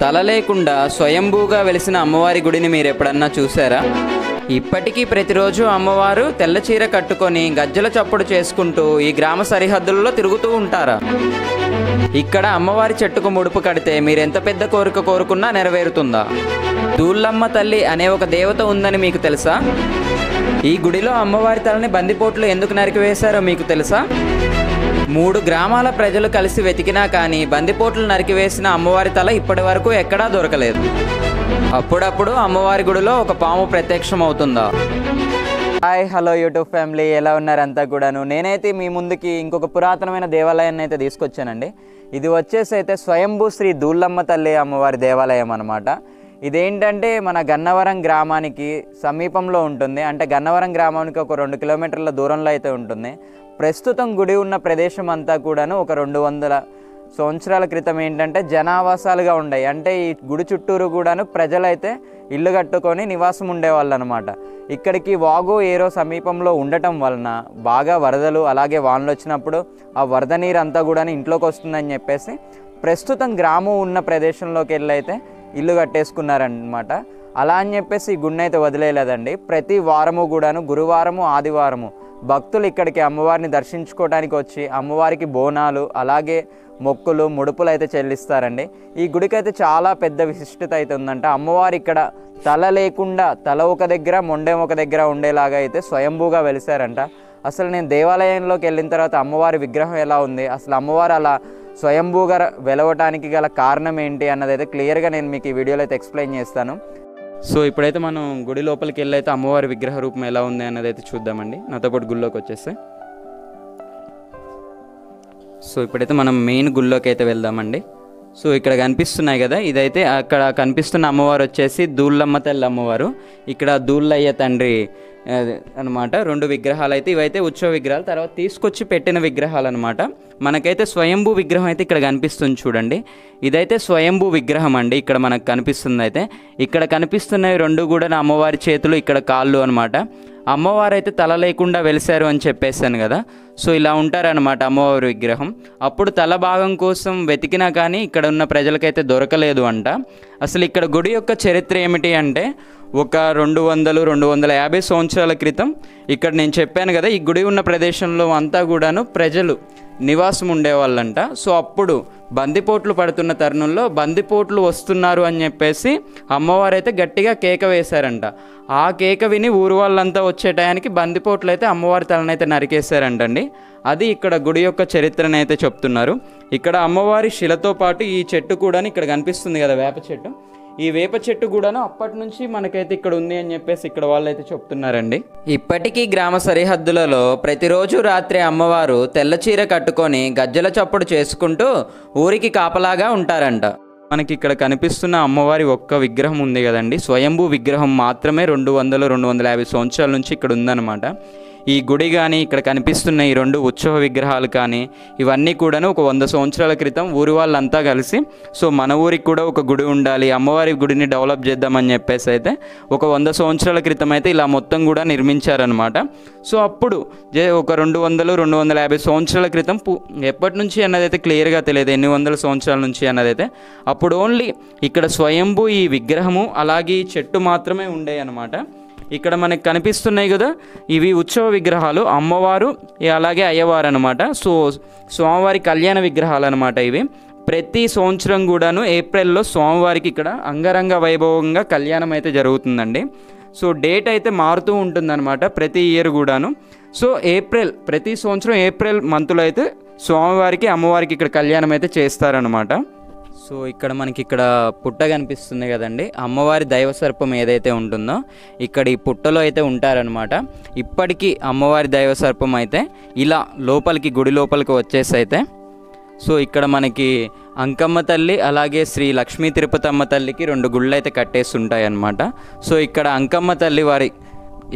తల లేకుండా స్వయంభూగా వెలిసిన అమ్మవారి గుడిని మీరు ఎప్పుడన్నా చూసారా? ఇప్పటికీ ప్రతిరోజు అమ్మవారు తెల్ల చీర కట్టుకొని గజ్జల చప్పుడు చేసుకుంటూ ఈ గ్రామ సరిహద్దులలో తిరుగుతూ ఉంటారా? ఇక్కడ అమ్మవారి చెట్టుకు ముడుపు కడితే మీరెంత పెద్ద కోరిక కోరుకున్నా నెరవేరుతుందా? దూళ్ళమ్మ తల్లి అనే ఒక దేవత ఉందని మీకు తెలుసా? ఈ గుడిలో అమ్మవారి తలని బందిపోట్లు ఎందుకు నరికివేశారో మీకు తెలుసా? 3 గ్రామాల ప్రజలు కలిసి వెతికినా కానీ బందిపోట్లు నరికివేసిన అమ్మవారి తల ఇప్పటి వరకు ఎక్కడా దొరకలేదు. అప్పుడప్పుడు అమ్మవారి గుడిలో ఒక పాము ప్రత్యక్షం అవుతుందా? హాయ్ హలో యూట్యూబ్ ఫ్యామిలీ, ఎలా ఉన్నారంతా కూడాను. నేనైతే మీ ముందుకి ఇంకొక పురాతనమైన దేవాలయాన్ని అయితే తీసుకొచ్చానండి. ఇది వచ్చేసి అయితే స్వయంభూ శ్రీ దూళ్ళమ్మ తల్లి అమ్మవారి దేవాలయం అనమాట. ఇదేంటంటే మన గన్నవరం గ్రామానికి సమీపంలో ఉంటుంది. అంటే గన్నవరం గ్రామానికి ఒక 2 కిలోమీటర్ల దూరంలో అయితే ఉంటుంది. ప్రస్తుతం గుడి ఉన్న ప్రదేశం అంతా కూడాను ఒక 200 సంవత్సరాల క్రితం ఏంటంటే జనావాసాలుగా ఉన్నాయి. అంటే ఈ గుడి చుట్టూరు కూడాను ప్రజలైతే ఇల్లు కట్టుకొని నివాసం ఉండేవాళ్ళు అనమాట. ఇక్కడికి వాగు ఏరో సమీపంలో ఉండటం వలన బాగా వరదలు అలాగే వానలు వచ్చినప్పుడు ఆ వరద నీరు అంతా కూడా ఇంట్లోకి వస్తుందని చెప్పేసి ప్రస్తుతం గ్రామం ఉన్న ప్రదేశంలోకి వెళ్ళి అయితే ఇల్లు కట్టేసుకున్నారనమాట. అలా అని చెప్పేసి ఈ గుడిని అయితే వదిలేయలేదండి. ప్రతి వారము కూడాను గురువారము ఆదివారము భక్తులు ఇక్కడికి అమ్మవారిని దర్శించుకోవడానికి వచ్చి అమ్మవారికి బోనాలు అలాగే మొక్కులు ముడుపులు అయితే చెల్లిస్తారండి. ఈ గుడికి అయితే చాలా పెద్ద విశిష్టత అయితే ఉందంట. అమ్మవారు ఇక్కడ తల లేకుండా తల ఒక దగ్గర మొండెం ఒక దగ్గర ఉండేలాగా అయితే స్వయంభూగా వెలిసారంట. అసలు నేను దేవాలయంలోకి వెళ్ళిన తర్వాత అమ్మవారి విగ్రహం ఎలా ఉంది, అసలు అమ్మవారు అలా స్వయంభూగా వెలవటానికి గల కారణం ఏంటి అన్నది అయితే క్లియర్గా నేను మీకు ఈ వీడియోలో అయితే ఎక్స్ప్లెయిన్ చేస్తాను. సో ఇప్పుడైతే మనం గుడి లోపలికి వెళ్ళి అయితే అమ్మవారి విగ్రహ రూపం ఎలా ఉంది అన్నది అయితే చూద్దామండి. నాతో పాటు గుడిలోకి వచ్చేస్తే సో ఇప్పుడైతే మనం మెయిన్ గుడిలోకి అయితే వెళ్దామండి. సో ఇక్కడ కనిపిస్తున్నాయి కదా, ఇదైతే అక్కడ కనిపిస్తున్న అమ్మవారు వచ్చేసి దూళ్ళమ్మ తల్లి అమ్మవారు. ఇక్కడ దూళ్ళయ్య తండ్రి అనమాట. 2 విగ్రహాలు అయితే ఇవైతే ఉత్సవ విగ్రహాలు, తర్వాత తీసుకొచ్చి పెట్టిన విగ్రహాలు అనమాట. మనకైతే స్వయంభూ విగ్రహం అయితే ఇక్కడ కనిపిస్తుంది చూడండి. ఇదైతే స్వయంభూ విగ్రహం అండి. ఇక్కడ మనకు కనిపిస్తుంది అయితే ఇక్కడ కనిపిస్తున్నవి 2 కూడా అమ్మవారి చేతులు, ఇక్కడ కాళ్ళు అనమాట. అమ్మవారు అయితే తల లేకుండా వెలిసారు అని చెప్పేసాను కదా. సో ఇలా ఉంటారనమాట అమ్మవారి విగ్రహం. అప్పుడు తల భాగం కోసం వెతికినా కానీ ఇక్కడ ఉన్న ప్రజలకైతే దొరకలేదు అంట. అసలు ఇక్కడ గుడి యొక్క చరిత్ర ఏమిటి అంటే ఒక 200-250 సంవత్సరాల క్రితం ఇక్కడ నేను చెప్పాను కదా, ఈ గుడి ఉన్న ప్రదేశంలో అంతా కూడాను ప్రజలు నివాసం ఉండేవాళ్ళంట. సో అప్పుడు బందిపోట్లు పడుతున్న తరుణంలో బందిపోట్లు వస్తున్నారు అని చెప్పేసి అమ్మవారు అయితే గట్టిగా కేక వేశారంట. ఆ కేక విని ఊరు వాళ్ళంతా వచ్చే టయానికి బందిపోట్లు అయితే అమ్మవారి తలనైతే నరికేశారంటండి. అది ఇక్కడ గుడి యొక్క చరిత్రను అయితే చెప్తున్నారు. ఇక్కడ అమ్మవారి శిలతో పాటు ఈ చెట్టు కూడా ఇక్కడ కనిపిస్తుంది కదా, వేప చెట్టు. ఈ వేప చెట్టు కూడాను అప్పటి నుంచి మనకైతే ఇక్కడ ఉంది అని చెప్పేసి ఇక్కడ వాళ్ళైతే చెప్తున్నారండి. ఇప్పటికీ గ్రామ సరిహద్దులలో ప్రతిరోజు రాత్రి అమ్మవారు తెల్ల చీర కట్టుకొని గజ్జల చప్పుడు చేసుకుంటూ ఊరికి కాపలాగా ఉంటారంట. మనకి ఇక్కడ కనిపిస్తున్న అమ్మవారి ఒక్క విగ్రహం ఉంది కదండి, స్వయంభూ విగ్రహం మాత్రమే 200-250 సంవత్సరాల నుంచి ఇక్కడ ఉందన్నమాట. ఈ గుడి కానీ ఇక్కడ కనిపిస్తున్న ఈ 2 ఉత్సవ విగ్రహాలు కానీ ఇవన్నీ కూడాను ఒక 100 సంవత్సరాల క్రితం ఊరి వాళ్ళంతా కలిసి సో మన ఊరికి కూడా ఒక గుడి ఉండాలి, అమ్మవారి గుడిని డెవలప్ చేద్దామని చెప్పేసి అయితే ఒక 100 సంవత్సరాల క్రితం అయితే ఇలా మొత్తం కూడా నిర్మించారనమాట. సో అప్పుడు ఒక 200-250 సంవత్సరాల క్రితం ఎప్పటి నుంచి అన్నదైతే క్లియర్గా తెలియదు, ఎన్ని వందల సంవత్సరాల నుంచి అన్నదైతే. అప్పుడు ఓన్లీ ఇక్కడ స్వయంభూ ఈ విగ్రహము అలాగే ఈ చెట్టు మాత్రమే ఉండేవి అనమాట. ఇక్కడ మనకు కనిపిస్తున్నాయి కదా, ఇవి ఉత్సవ విగ్రహాలు, అమ్మవారు అలాగే అయ్యవారు అనమాట. సో స్వామివారి కళ్యాణ విగ్రహాలు అనమాట ఇవి. ప్రతి సంవత్సరం కూడాను ఏప్రిల్లో స్వామివారికి ఇక్కడ అంగరంగ వైభవంగా కళ్యాణం అయితే జరుగుతుందండి. సో డేట్ అయితే మారుతూ ఉంటుందన్నమాట ప్రతి ఇయర్ కూడాను. సో ప్రతి సంవత్సరం ఏప్రిల్ మంత్లో అయితే స్వామివారికి అమ్మవారికి ఇక్కడ కళ్యాణం అయితే చేస్తారనమాట. సో ఇక్కడ మనకి ఇక్కడ పుట్ట కనిపిస్తుంది కదండి, అమ్మవారి దైవ సర్పం ఏదైతే ఉంటుందో ఇక్కడ ఈ పుట్టలో అయితే ఉంటారనమాట. ఇప్పటికీ అమ్మవారి దైవ సర్పం అయితే ఇలా లోపలికి గుడి లోపలికి వచ్చేసి అయితే సో ఇక్కడ మనకి అంకమ్మ తల్లి అలాగే శ్రీ లక్ష్మీ తిరుపతమ్మ తల్లికి 2 గుళ్ళు అయితే కట్టేసి ఉంటాయి అన్నమాట. సో ఇక్కడ అంకమ్మ తల్లి వారి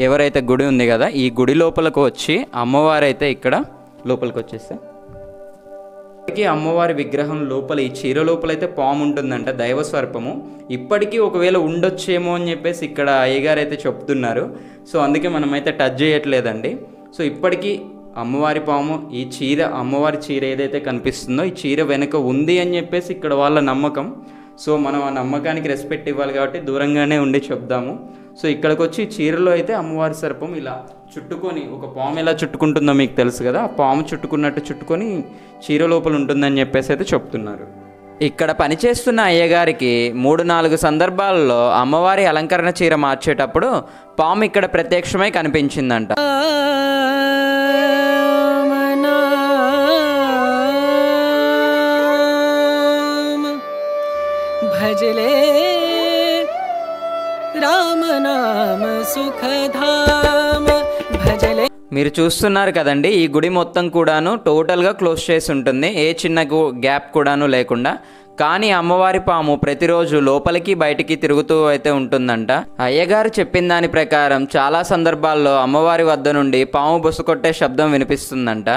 ఎవరైతే గుడి ఉంది కదా, ఈ గుడి లోపలికి వచ్చి అమ్మవారైతే ఇక్కడ లోపలికి వచ్చేస్తే అమ్మవారి విగ్రహం లోపల ఈ చీర లోపలైతే పాము ఉంటుందంట, దైవ సర్పము. ఇప్పటికీ ఒకవేళ ఉండొచ్చేమో అని చెప్పేసి ఇక్కడ అయ్యగారు అయితే చెప్తున్నారు. సో అందుకే మనమైతే టచ్ చేయట్లేదండి. సో ఇప్పటికీ అమ్మవారి పాము ఈ చీర, అమ్మవారి చీర ఏదైతే కనిపిస్తుందో ఈ చీర వెనుక ఉంది అని చెప్పేసి ఇక్కడ వాళ్ళ నమ్మకం. సో మనం ఆ నమ్మకానికి రెస్పెక్ట్ ఇవ్వాలి కాబట్టి దూరంగానే ఉండి చెప్దాము. సో ఇక్కడికి వచ్చి చీరలో అయితే అమ్మవారి సర్పం ఇలా చుట్టుకొని, ఒక పాము ఎలా చుట్టుకుంటుందో మీకు తెలుసు కదా, ఆ పాము చుట్టుకున్నట్టు చుట్టుకొని చీర లోపల ఉంటుందని చెప్పేసి అయితే చెప్తున్నారు. ఇక్కడ పనిచేస్తున్న అయ్యగారికి 3-4 సందర్భాల్లో అమ్మవారి అలంకరణ చీర మార్చేటప్పుడు పాము ఇక్కడ ప్రత్యక్షమై కనిపించిందంట. భజలే రామనామ సుఖధామ భజలే. మీరు చూస్తున్నారు కదండి, ఈ గుడి మొత్తం కూడాను టోటల్గా క్లోజ్ చేసి ఉంటుంది, ఏ చిన్న గ్యాప్ కూడాను లేకుండా. కానీ అమ్మవారి పాము ప్రతిరోజు లోపలికి బయటికి తిరుగుతూ అయితే ఉంటుందంట. అయ్యగారు చెప్పిన దాని ప్రకారం చాలా సందర్భాల్లో అమ్మవారి వద్ద నుండి పాము బుసకొట్టే శబ్దం వినిపిస్తుందంట.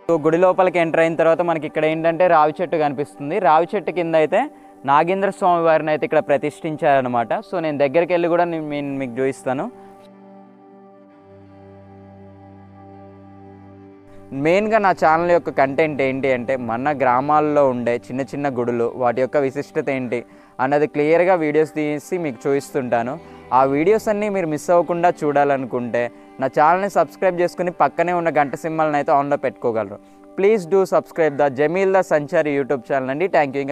సో గుడి లోపలికి ఎంటర్ అయిన తర్వాత మనకి ఇక్కడ ఏంటంటే రావి చెట్టు కనిపిస్తుంది. రావి చెట్టు కింద అయితే నాగేంద్ర స్వామి వారిని అయితే ఇక్కడ ప్రతిష్ఠించారనమాట. సో నేను దగ్గరికి వెళ్ళి కూడా నేను మీకు చూపిస్తాను. మెయిన్గా నా ఛానల్ యొక్క కంటెంట్ ఏంటి అంటే మన గ్రామాల్లో ఉండే చిన్న చిన్న గుడులు, వాటి యొక్క విశిష్టత ఏంటి అన్నది క్లియర్గా వీడియోస్ తీసి మీకు చూపిస్తుంటాను. ఆ వీడియోస్ అన్నీ మీరు మిస్ అవ్వకుండా చూడాలనుకుంటే నా ఛానల్ని సబ్స్క్రైబ్ చేసుకుని పక్కనే ఉన్న గంట సింబల్ని అయితే ఆన్లో పెట్టుకోగలరు. Please do subscribe the Jameel the Sanchari YouTube channel అండి. Thank you.